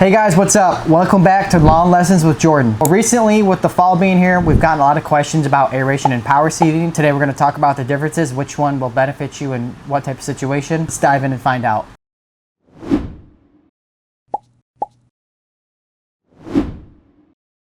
Hey guys, what's up? Welcome back to Lawn Lessons with Jordan. Well, recently, with the fall being here, we've gotten a lot of questions about aeration and power seeding. Today we're going to talk about the differences, which one will benefit you in what type of situation. Let's dive in and find out.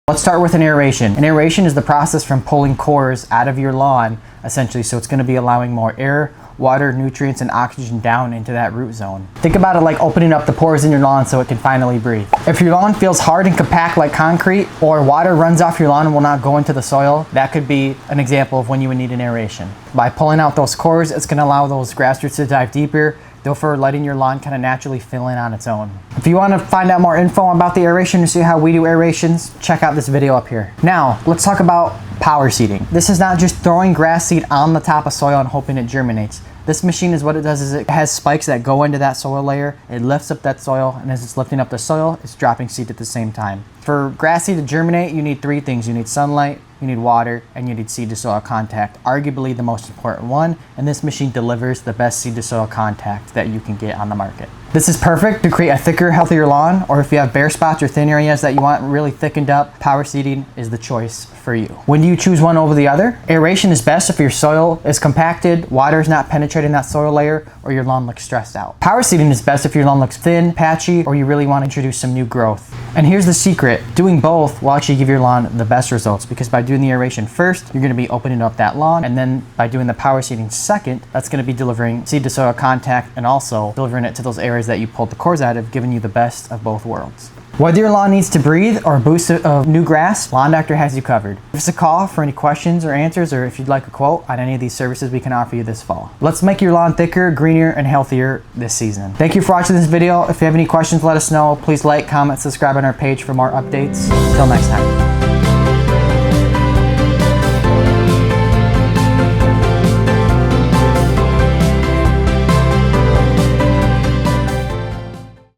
Let's start with an aeration. An aeration is the process from pulling cores out of your lawn, essentially, so it's going to be allowing more air, water, nutrients, and oxygen down into that root zone. Think about it like opening up the pores in your lawn so it can finally breathe. If your lawn feels hard and compact like concrete, or water runs off your lawn and will not go into the soil, that could be an example of when you would need an aeration. By pulling out those cores, it's going to allow those grass roots to dive deeper, therefore letting your lawn kind of naturally fill in on its own. If you want to find out more info about the aeration and see how we do aerations, check out this video up here. Now, let's talk about power seeding. This is not just throwing grass seed on the top of soil and hoping it germinates. This machine is what it does is it has spikes that go into that soil layer. It lifts up that soil, and as it's lifting up the soil, it's dropping seed at the same time. For grass seed to germinate, you need three things. You need sunlight, you need water, and you need seed to soil contact, arguably the most important one, and this machine delivers the best seed to soil contact that you can get on the market. This is perfect to create a thicker, healthier lawn, or if you have bare spots or thin areas that you want really thickened up, power seeding is the choice for you. When do you choose one over the other? Aeration is best if your soil is compacted, water is not penetrating that soil layer, or your lawn looks stressed out. Power seeding is best if your lawn looks thin, patchy, or you really want to introduce some new growth. And here's the secret. Doing both will actually give your lawn the best results, because by doing the aeration first, you're going to be opening up that lawn, and then by doing the power seeding second, that's going to be delivering seed to soil contact and also delivering it to those areas that you pulled the cores out of, giving you the best of both worlds. Whether your lawn needs to breathe or a boost of new grass, Lawn Doctor has you covered. Give us a call for any questions or answers, or if you'd like a quote on any of these services we can offer you this fall. Let's make your lawn thicker, greener, and healthier this season. Thank you for watching this video. If you have any questions, let us know. Please like, comment, subscribe on our page for more updates. Until next time.